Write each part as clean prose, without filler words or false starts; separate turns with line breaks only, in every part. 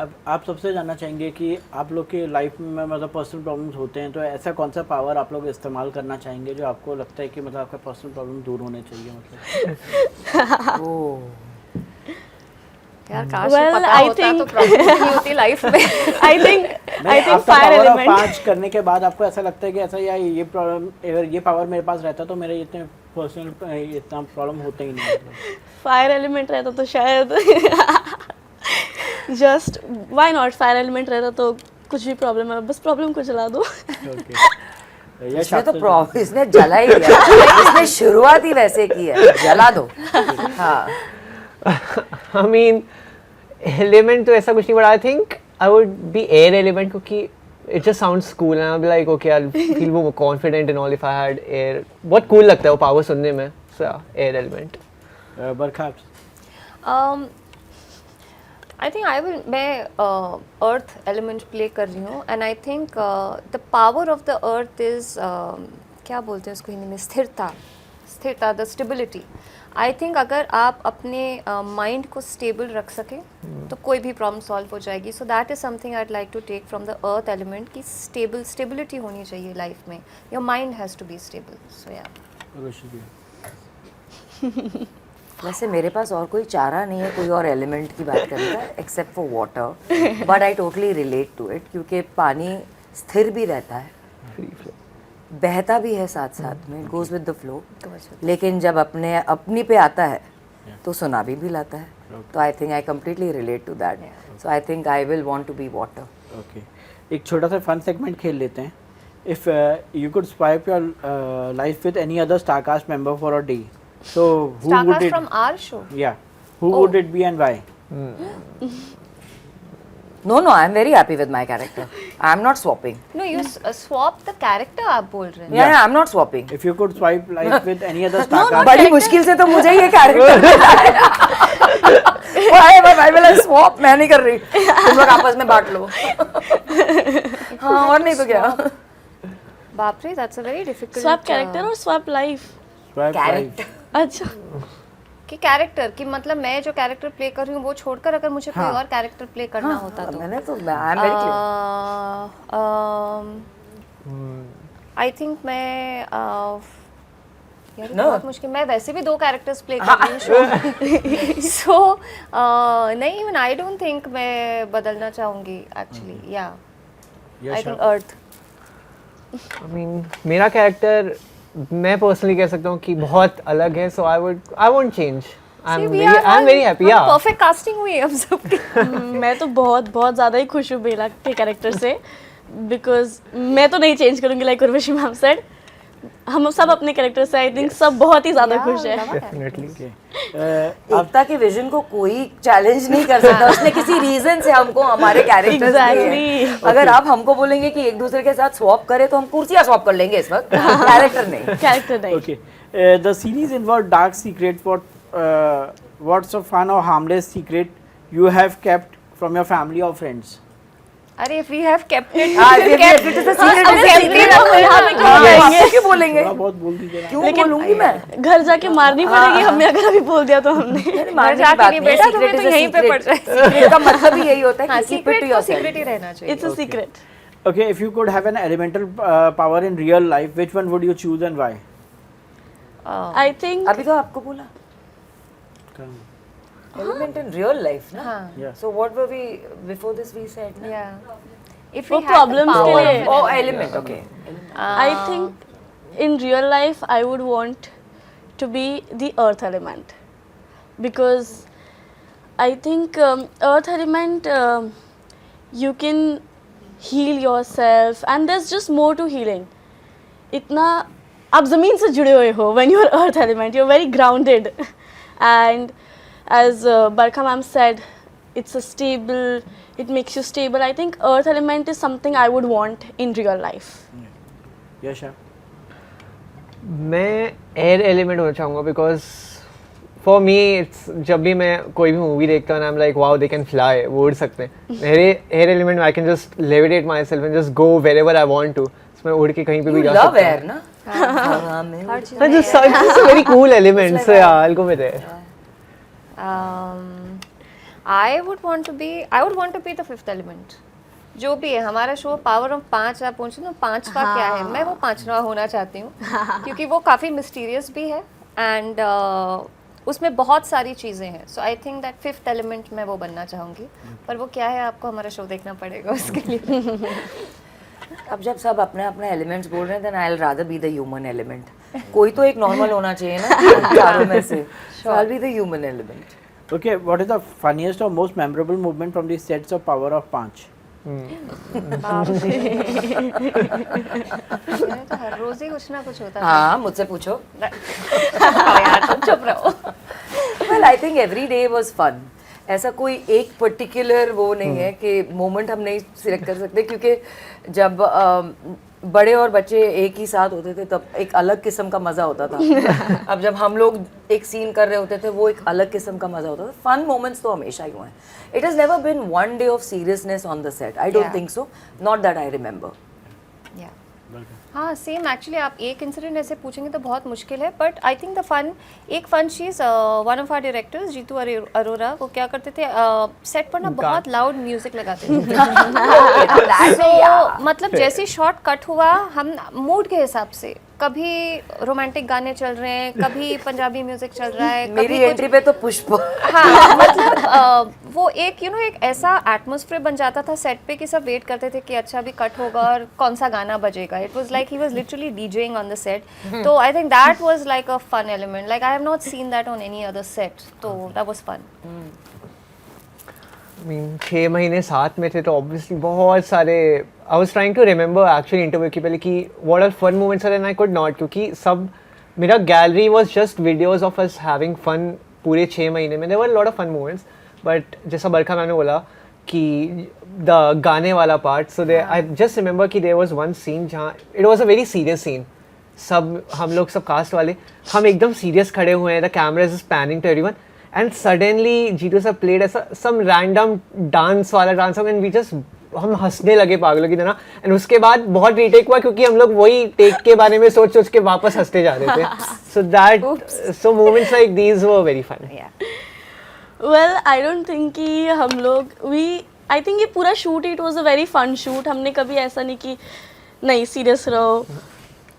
अब आप सबसे जानना चाहेंगे कि आप लोग की लाइफ में मतलब पर्सनल प्रॉब्लम्स होते हैं, तो ऐसा कौन सा पावर आप लोग इस्तेमाल करना चाहेंगे जो आपको लगता है कि मतलब आपका पर्सनल प्रॉब्लम दूर होने चाहिए मतलब?
यार काश
Well,
पता
I
होता
think-
तो प्रॉब्लम नहीं होती लाइफ में।
I think
नहीं, आपका
fire
पावर ऑफ
element.
5 करने के बाद आपको ऐसा लगता है कि ऐसा यार ये प्रॉब्लम, अगर ये पावर मेरे पास रहता तो मेरे इतने पर्सनल इतना प्रॉब्लम होते ही नहीं मतलब।
फायर एलिमेंट रहता तो शायद just why not, fire element रहता तो कुछ भी प्रॉब्लम है बस प्रॉब्लम को जला दो।
ओके, यश
इसने तो
आपसे-
इसने जला ही दिया। इसने शुरुआत ही वैसे की है, जला दो। हाँ
I mean, element तो ऐसा कुछ नहीं, but I think I would be air element क्योंकि it just sounds cool and I'll be like okay I'll feel more confident and all if I had air. बहुत cool लगता है वो power सुनने में, so yeah, air element.
बरखा आपसे-
आई think I will, मैं earth element play कर रही हूँ and I think the power of the earth is क्या बोलते हैं उसको हिंदी में, स्थिरता, द स्टेबिलिटी। आई थिंक अगर आप अपने माइंड को स्टेबल रख सके तो कोई भी प्रॉब्लम सॉल्व हो जाएगी। So that is something I'd like to take from the earth element की स्टेबिलिटी होनी चाहिए लाइफ में। Your mind has to be stable. So या
वैसे मेरे पास और कोई चारा नहीं है कोई और एलिमेंट की बात करने का except for water, but I totally relate to it क्योंकि पानी स्थिर भी रहता है,
Free flow.
बहता भी है साथ साथ में, गोज विद द फ्लो, लेकिन जब अपनी पे आता है तो सुनामी भी लाता है। तो I think I completely relate to that, so I think I will want to be water.
Okay, एक छोटा सा फन सेगमेंट खेल लेते हैं। If you could swipe your life with any other star cast member for a day, so who would
Starcast
it
from our show.
yeah who would it be and why?
No, I am very happy with my character. I am not swapping.
No, you swap the character आप बोल रहे हैं।
Yeah, I am not swapping.
If you could swipe life with any other
No,
starcast
बड़ी मुश्किल से तो मुझे ये कैरेक्टर मिला है। Why will I swap? मैं नहीं कर रही, तुम लोग आपस में बांट लो। हाँ, और नहीं तो क्या?
बाप रे, that's a very difficult
swap character और swap life.
swipe
Character.
life?
अच्छा,
कि कैरेक्टर कि मतलब मैं जो कैरेक्टर प्ले कर रही हूँ वो छोड़कर अगर मुझे कोई और कैरेक्टर प्ले करना होता तो
मैंने तो I am very clear.
I think मैं यार ये
No.
बहुत मुश्किल, मैं वैसे भी 2 कैरेक्टर्स प्ले कर रही हूँ शो। सो नहीं, इवन आई डोंट थिंक मैं बदलना चाहूँगी एक्चुअली। या I think earth.
I mean, मेरा कैरेक्टर मैं पर्सनली कह सकता हूँ कि बहुत अलग है, so I won't change. I'm very happy. Yeah.
Perfect casting हुई हम सबकी।
मैं तो बहुत बहुत ज़्यादा ही खुश हूँ बेला के कैरेक्टर से, बिकॉज मैं तो नहीं चेंज करूँगी लाइक उर्वशी मैम सेड। हम सब अपने कैरेक्टर से आई थिंक सब बहुत ही ज़्यादा खुश है।
Definitely.
एकता के विजन को कोई चैलेंज नहीं कर सकता, उसने किसी रीजन से हमको हमारे कैरेक्टर्स
Exactly.
अगर आप हमको बोलेंगे कि एक दूसरे के साथ स्वैप करें तो हम कुर्सियां स्वैप कर लेंगे इस वक्त, कैरेक्टर नहीं।
कैरेक्टर नहीं।
Okay, the series involved dark secret. What's a fun or harmless secret you have kept from your family or friends?
अरे if we have kept it,
हाँ, ये it is a secret,
अरे
it's a
secret
secret।
हम यहाँ पे क्यों
हाँ,
बोलेंगे?
आपको क्यों बोलेंगे?
थोड़ा बहुत बोल दीजिए ना।
क्यों
लेकिन-
बोलूंगी मैं?
घर जाके मारनी पड़ेगी हमें अगर अभी बोल दिया तो हमने।
मारने की
जाके
बात
नहीं,
नहीं है,
बेटा
secret
तुम्हें तो
is a
यहीं पे
secret।
पड़ जाए।
Secret का मतलब ही यही होता है
हाँ,
कि keep it
सीक्रेट
to
तो
yourself।
सीक्रेट ही रहना चाहिए।
It's a secret.
Okay, if you could have an elemental power in real life, which one would you choose and why?
I think
अभी तो आपको बोला element in real life ना।
हाँ।
Yeah.
So what were we before this we said ना?
Yeah. If
वो
we had the
problems के
power
लिए।
of
Oh,
an
element, okay.
I think in real life I would want to be the earth element, because I think earth element you can heal yourself and there's just more to healing. इतना आप ज़मीन से जुड़े हुए हो when you're earth element, you're very grounded and as Barkha ma'am said, it's a stable, it makes you stable. I think earth element is something I would want in real life.
Yes, sir.
मैं air element होना चाहूँगा because for me it's जब भी मैं कोई भी movie देखता हूँ I am like wow they can fly, वो उड़ सकते हैं। मेरे air element I can just levitate myself and just go wherever I want to, मैं उड़ के कहीं पे भी
You
जा
love
सकता
air ना? हवा में
हर चीज़
हूँ।
में
It's a very cool element, so yeah, I'll go with air.
I would want to be the fifth element. जो भी है हमारा शो पावर ऑफ 5 आप पूछ रहे हो 5 का क्या है, मैं वो 5वां होना चाहती हूँ क्योंकि वो काफ़ी मिस्टीरियस भी है एंड उसमें बहुत सारी चीज़ें हैं. So I think that fifth element मैं वो बनना चाहूँगी, पर वो क्या है आपको हमारा शो देखना पड़ेगा उसके लिए.
अब जब सब अपने अपने एलिमेंट्स बोल रहे हैं then I will rather be the human element. कोई तो एक नॉर्मल होना चाहिए ना चारों में से. So I will be the human element.
Okay, what is the funniest or most memorable movement from the sets of Power of 5?
तो हर रोज ही कुछ ना कुछ होता है.
हाँ मुझसे पूछो.
यार तुम चुप रहो.
Well I think every day was fun. ऐसा कोई एक पर्टिकुलर वो नहीं है कि मोमेंट हम नहीं सिलेक्ट कर सकते क्योंकि जब बड़े और बच्चे एक ही साथ होते थे तब एक अलग किस्म का मज़ा होता था. अब जब हम लोग एक सीन कर रहे होते थे वो एक अलग किस्म का मज़ा होता था. फन मोमेंट्स तो हमेशा ही हुए हैं. It has never been one day of seriousness on the set. I don't think so. Not that I remember.
हाँ सेम एक्चुअली आप एक इंसिडेंट ऐसे पूछेंगे तो बहुत मुश्किल है, but I think the fun चीज़ one of our directors Jeetu Arora वो क्या करते थे सेट पर ना बहुत लाउड म्यूजिक लगाते थे. So, मतलब जैसे शॉट कट हुआ हम मूड के हिसाब से कभी रोमांटिक गाने चल रहे हैं, कभी पंजाबी म्यूजिक चल रहा है,
मेरी
कभी
एंट्री पे तो पुष्प.
हाँ मतलब वो एक एक ऐसा एटमॉस्फेयर बन जाता था सेट पे कि सब वेट करते थे कि अच्छा अभी कट होगा और कौन सा गाना बजेगा. It was like he was literally DJing on the set. तो I think that was like a fun element. Like I have not seen that on any other set. तो that was fun.
I mean, 6 महीने साथ में थे तो obviously बहुत सारे. I was trying to remember actually interview के पहले कि what are fun moments and I could not, क्योंकि सब मेरा gallery was just videos of us having fun पूरे 6 महीने में. There were lot of fun moments, but जैसा बरखा मैंने बोला कि द गाने वाला part, so they I just remember कि देयर वाज वन सीन जहाँ it was a very serious scene. सब हम लोग सब कास्ट वाले हम एकदम सीरियस खड़े हुए हैं. The camera is panning to everyone and suddenly Jeetu sir played as some random dance वाला डांस and we just हम हंसने लगे पागलों की तरह. एंड उसके बाद बहुत रीटेक हुआ क्योंकि हम लोग वही टेक के बारे में सोच के वापस हंसते जा रहे थे. so moments like these were very fun.
Well, I don't think कि हम लोग I think ये पूरा shoot it was a very fun shoot. हमने कभी ऐसा नहीं कि नहीं सीरियस रहो.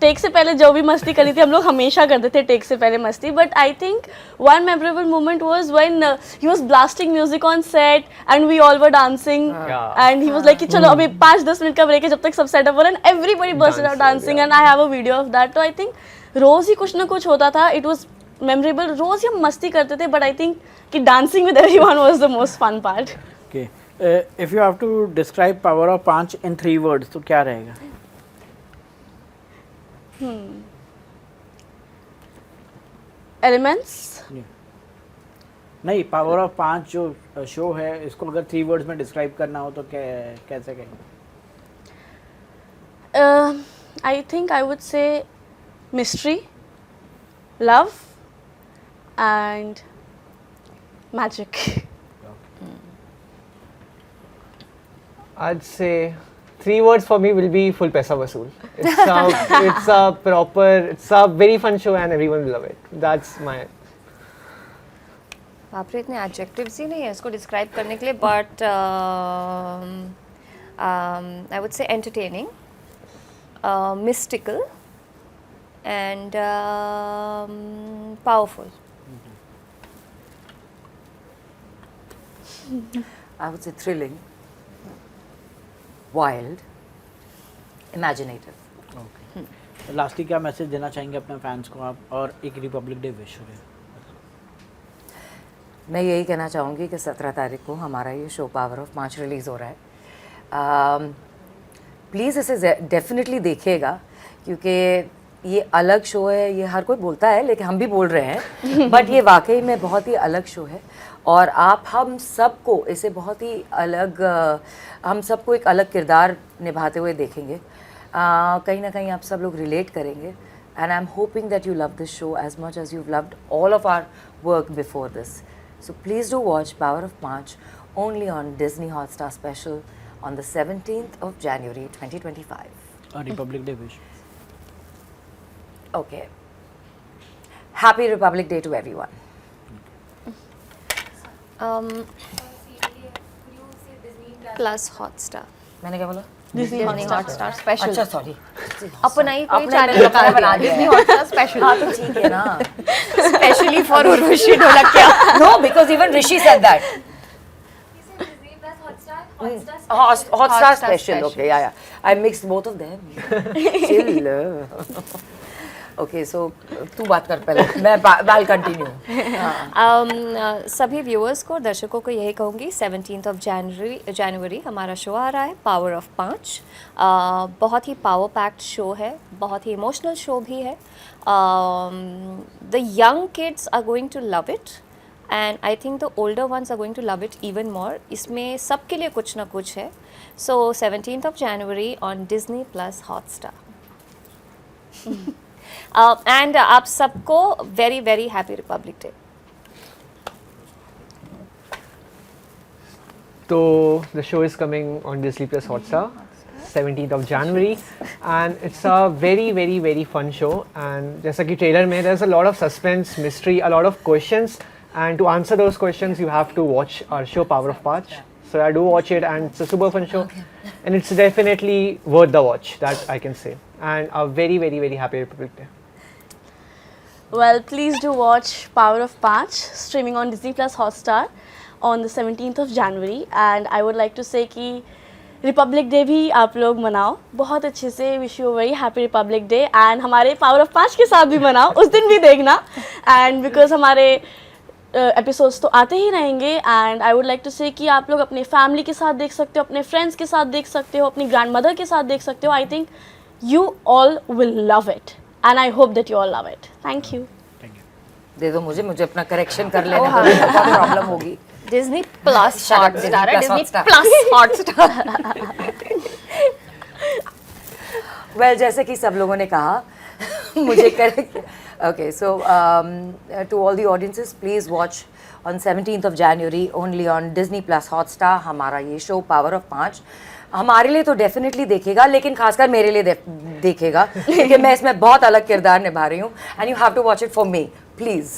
टेक से पहले जो भी मस्ती करी थी हम लोग हमेशा करते थे टेक से पहले मस्ती. But I think one memorable moment was when he was blasting music on set and we all were dancing and he was like कि चलो अभी 5-10 मिनट का ब्रेक है जब तक सब सेटअप हो रहा है and everybody bursted out dancing and I have a video of that. तो आई थिंक रोज ही कुछ ना कुछ होता था. It was memorable. रोज ही हम मस्ती करते थे, बट आई थिंक कि dancing with everyone was the most fun part.
Okay, if you have to describe Power of 5 in 3 words तो क्या रहेगा?
एलिमेंट्स
नहीं, पावर ऑफ 5 जो शो है इसको अगर 3 वर्ड्स में डिस्क्राइब करना हो तो कैसे कहेंगे?
I think I would say mystery, love, and magic.
I'd say 3 words for me will be full paisa vasool. It's a very fun show and everyone will love it. That's my.
बाप रे इतने adjectives ही नहीं है इसको describe करने के लिए, but I would say entertaining, mystical and powerful.
I would say thrilling, wild, imaginative.
Lastly क्या मैसेज देना चाहेंगे अपने फैंस को आप, और एक रिपब्लिक डे विश हो?
मैं यही कहना चाहूँगी कि 17 तारीख को हमारा ये शो पावर ऑफ 5 रिलीज़ हो रहा है. प्लीज़ इसे डेफिनेटली देखिएगा क्योंकि ये अलग शो है. ये हर कोई बोलता है लेकिन हम भी बोल रहे हैं बट ये वाकई में बहुत ही अलग शो है और आप हम सबको इसे बहुत ही अलग हम सबको एक अलग किरदार निभाते हुए देखेंगे. कहीं ना कहीं आप सब लोग रिलेट करेंगे and I am hoping that you love this show as much as you loved all of our work before this. So please do watch Power of 5 only on Disney Hotstar special on the 17th of January 2025.
Republic day wish.
Okay. Happy Republic Day to everyone.
Plus Hotstar,
मैंने क्या बोला?
Disney
Disney
Hotstar.
Hotstar special.
अच्छा sorry,
अपना ही कोई
अपने
channel
अपना
निकाल
बना
दिया,
दिया
डिज्नी
है।
हॉटस्टार स्पेशल,
हाँ तो ठीक है ना.
Specially for Urvashi Dholakia.
No, because even Rishi said that. Hotstar special. Okay, yeah. I mixed both of them. Chill. Okay, so तू बात कर पहले. I'll continue.
सभी व्यूअर्स को, दर्शकों को यही कहूँगी, 17th ऑफ जनवरी हमारा शो आ रहा है, पावर ऑफ 5। बहुत ही पावर पैक्ड शो है, बहुत ही इमोशनल शो भी है। The young kids are going to love it and I think the older ones are going to love it even more. इसमें सबके लिए कुछ ना कुछ है। So 17th of January on Disney plus Hotstar. And आप सबको very very happy republic day.
So the show is coming on Disney Plus Hotstar, 17th of January, and it's a very very very fun show. And जैसा कि trailer में there's a lot of suspense, mystery, a lot of questions, and to answer those questions you have to watch our show Power of 5. So I do watch it, and it's a super fun show, and it's definitely worth the watch. That I can say, and a very very very happy Republic Day.
Well, please do watch Power of 5 streaming on Disney Plus Hotstar on the 17th of January. And I would like to say कि Republic Day भी आप लोग मनाओ बहुत अच्छे से. Wish you very happy republic day. And हमारे power of 5 के साथ भी मनाओ, उस दिन भी देखना. एंड बिकॉज हमारे एपिसोड्स तो आते ही रहेंगे. And I would like to say कि आप लोग अपने फैमिली के साथ देख सकते हो, अपने फ्रेंड्स के साथ देख सकते हो, अपनी ग्रैंड मदर के साथ देख सकते हो. I think you all will love it and I hope that you all love it. Thank you.
दे दो मुझे अपना करेक्शन कर लेने दो, नहीं तो बहुत प्रॉब्लम होगी.
Disney plus
Shut up,
Hotstar है,
Disney
Disney
Plus
plus Hotstar.
Well जैसे कि सब लोगों ने कहा मुझे correct. Okay so to all the audiences, please watch on 17th of January only on Disney Plus Hotstar हमारा ये शो पावर ऑफ 5. हमारे लिए तो डेफिनेटली देखेगा, लेकिन खासकर मेरे लिए देखेगा क्योंकि मैं इसमें बहुत अलग किरदार निभा रही हूँ. And you have to watch it for me please.